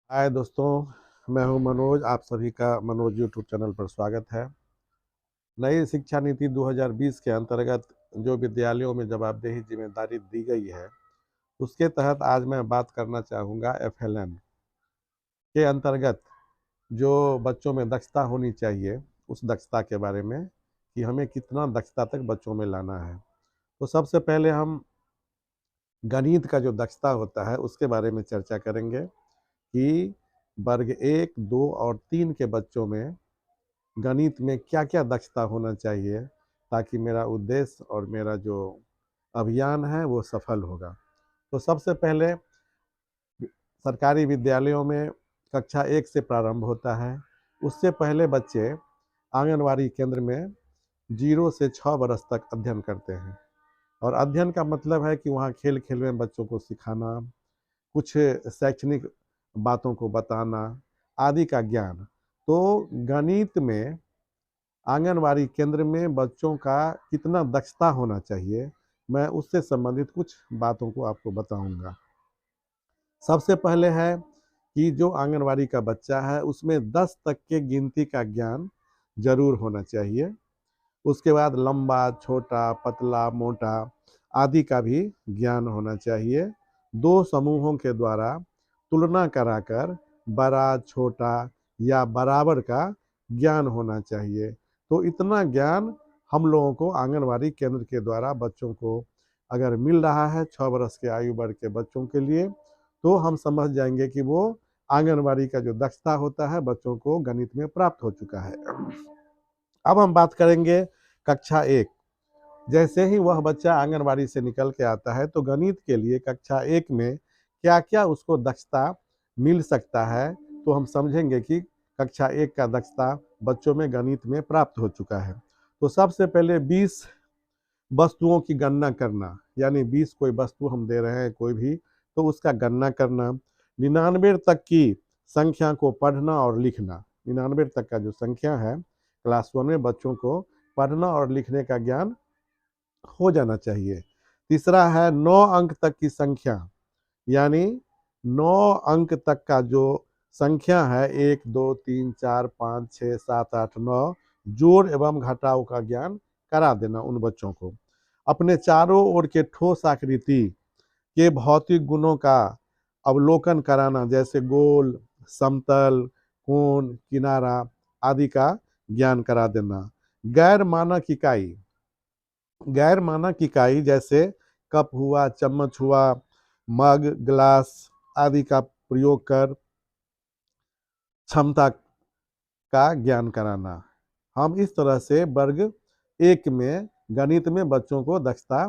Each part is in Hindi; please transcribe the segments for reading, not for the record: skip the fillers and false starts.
हाय दोस्तों, मैं हूं मनोज। आप सभी का मनोज यूट्यूब चैनल पर स्वागत है। नई शिक्षा नीति 2020 के अंतर्गत जो विद्यालयों में जवाबदेही जिम्मेदारी दी गई है, उसके तहत आज मैं बात करना चाहूँगा एफएलएन के अंतर्गत जो बच्चों में दक्षता होनी चाहिए, उस दक्षता के बारे में कि हमें कितना दक्षता तक बच्चों में लाना है। तो सबसे पहले हम गणित का जो दक्षता होता है उसके बारे में चर्चा करेंगे कि वर्ग 1, 2 और 3 के बच्चों में गणित में क्या क्या दक्षता होना चाहिए, ताकि मेरा उद्देश्य और मेरा जो अभियान है वो सफल होगा। तो सबसे पहले सरकारी विद्यालयों में कक्षा 1 से प्रारंभ होता है। उससे पहले बच्चे आंगनवाड़ी केंद्र में 0 से 6 बरस तक अध्ययन करते हैं। और अध्ययन का मतलब है कि वहाँ खेल खेल में बच्चों को सिखाना, कुछ शैक्षणिक बातों को बताना आदि का ज्ञान। तो गणित में आंगनवाड़ी केंद्र में बच्चों का कितना दक्षता होना चाहिए, मैं उससे संबंधित कुछ बातों को आपको बताऊंगा। सबसे पहले है कि जो आंगनवाड़ी का बच्चा है उसमें 10 तक के गिनती का ज्ञान जरूर होना चाहिए। उसके बाद लंबा, छोटा, पतला, मोटा आदि का भी ज्ञान होना चाहिए। दो समूहों के द्वारा तुलना कराकर बड़ा, छोटा या बराबर का ज्ञान होना चाहिए। तो इतना ज्ञान हम लोगों को आंगनवाड़ी केंद्र के द्वारा बच्चों को अगर मिल रहा है 6 बरस के आयु वर्ग के बच्चों के लिए, तो हम समझ जाएंगे कि वो आंगनवाड़ी का जो दक्षता होता है बच्चों को गणित में प्राप्त हो चुका है। अब हम बात करेंगे कक्षा 1। जैसे ही वह बच्चा आंगनवाड़ी से निकल के आता है तो गणित के लिए कक्षा 1 में क्या क्या उसको दक्षता मिल सकता है, तो हम समझेंगे कि कक्षा 1 का दक्षता बच्चों में गणित में प्राप्त हो चुका है। तो सबसे पहले 20 वस्तुओं की गणना करना, यानी 20 कोई वस्तु हम दे रहे हैं कोई भी, तो उसका गणना करना। 99 तक की संख्या को पढ़ना और लिखना। 99 तक का जो संख्या है क्लास 1 में बच्चों को पढ़ना और लिखने का ज्ञान हो जाना चाहिए। तीसरा है 9 अंक तक की संख्या, यानी 9 अंक तक का जो संख्या है 1, 2, 3, 4, 5, 6, 7, 8, 9 जोड़ एवं घटाव का ज्ञान करा देना उन बच्चों को। अपने चारों ओर के ठोस आकृति के भौतिक गुणों का अवलोकन कराना, जैसे गोल, समतल, कोण, किनारा आदि का ज्ञान करा देना। गैर मानक इकाई, गैर मानक इकाई जैसे कप हुआ, चम्मच हुआ, मग, ग्लास आदि का प्रयोग कर क्षमता का ज्ञान कराना। हम इस तरह से वर्ग 1 में गणित में बच्चों को दक्षता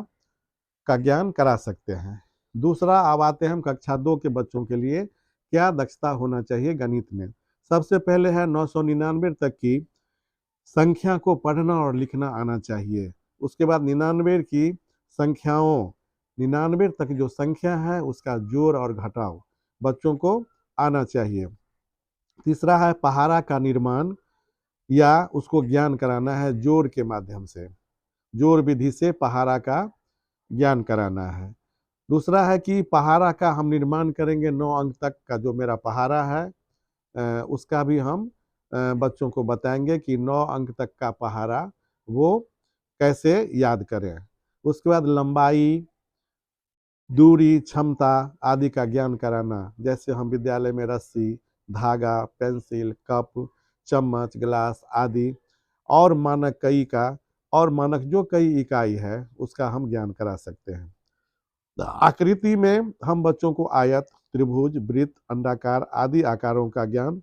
का ज्ञान करा सकते हैं। दूसरा, अब आते हैं हम कक्षा 2 के बच्चों के लिए क्या दक्षता होना चाहिए गणित में। सबसे पहले है 999 तक की संख्या को पढ़ना और लिखना आना चाहिए। उसके बाद 99 की संख्याओं, 99 तक जो संख्या है उसका जोड़ और घटाव बच्चों को आना चाहिए। तीसरा है पहाड़ा का निर्माण या उसको ज्ञान कराना है जोड़ के माध्यम से, जोड़ विधि से पहाड़ा का ज्ञान कराना है। दूसरा है कि पहाड़ा का हम निर्माण करेंगे, 9 अंक तक का जो मेरा पहाड़ा है उसका भी हम बच्चों को बताएंगे कि 9 अंक तक का पहाड़ा वो कैसे याद करें। उसके बाद लंबाई, दूरी, क्षमता आदि का ज्ञान कराना, जैसे हम विद्यालय में रस्सी, धागा, पेंसिल, कप, चम्मच, गिलास आदि और मानक कई का, और मानक जो कई इकाई है उसका हम ज्ञान करा सकते हैं। आकृति में हम बच्चों को आयत, त्रिभुज, वृत्त, अंडाकार आदि आकारों का ज्ञान,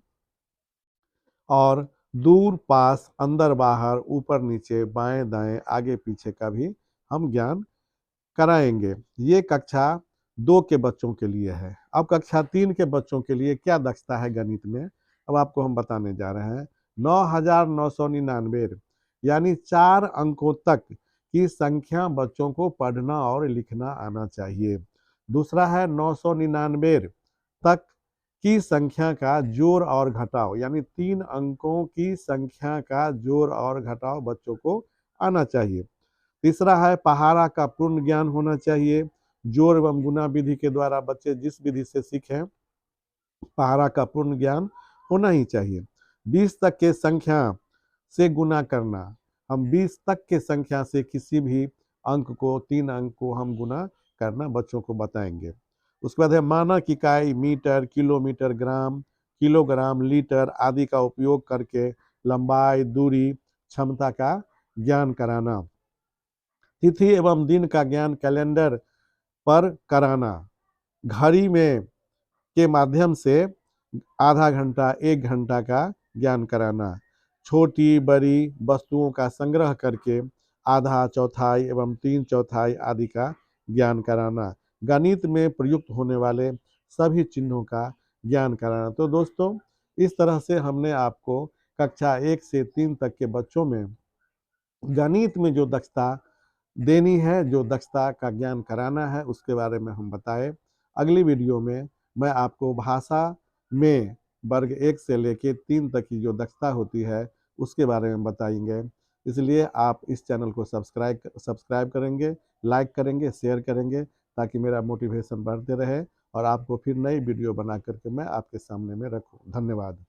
और दूर पास, अंदर बाहर, ऊपर नीचे, बाएं दाएं, आगे पीछे का भी हम ज्ञान कराएंगे। ये कक्षा 2 के बच्चों के लिए है। अब कक्षा 3 के बच्चों के लिए क्या दक्षता है गणित में, अब आपको हम बताने जा रहे हैं। 9999 यानी 4 अंकों तक की संख्या बच्चों को पढ़ना और लिखना आना चाहिए। दूसरा है 999 तक की संख्या का जोड़ और घटाव, यानी 3 अंकों की संख्या का जोड़ और घटाव बच्चों को आना चाहिए। तीसरा है पहाड़ा का पूर्ण ज्ञान होना चाहिए। जोड़ एवं गुणा विधि के द्वारा बच्चे जिस विधि से सीखें पहाड़ा का पूर्ण ज्ञान होना ही चाहिए। 20 तक के संख्या से गुना करना, हम 20 तक के संख्या से किसी भी अंक को, 3 अंक को हम गुना करना बच्चों को बताएंगे। उसके बाद है मानक इकाई मीटर, किलोमीटर, ग्राम, किलोग्राम, लीटर आदि का उपयोग करके लंबाई, दूरी, क्षमता का ज्ञान कराना। तिथि एवं दिन का ज्ञान कैलेंडर पर कराना। घड़ी में के माध्यम से आधा घंटा, 1 घंटा का ज्ञान कराना। छोटी बड़ी वस्तुओं का संग्रह करके आधा, चौथाई एवं 3/4 आदि का ज्ञान कराना। गणित में प्रयुक्त होने वाले सभी चिन्हों का ज्ञान कराना। तो दोस्तों, इस तरह से हमने आपको कक्षा 1 से 3 तक के बच्चों में गणित में जो दक्षता देनी है, जो दक्षता का ज्ञान कराना है, उसके बारे में हम बताए। अगली वीडियो में मैं आपको भाषा में वर्ग 1 से लेके 3 तक की जो दक्षता होती है उसके बारे में बताएंगे। इसलिए आप इस चैनल को सब्सक्राइब करेंगे, लाइक करेंगे, शेयर करेंगे, ताकि मेरा मोटिवेशन बढ़ते रहे और आपको फिर नई वीडियो बना करके मैं आपके सामने में रखूं। धन्यवाद।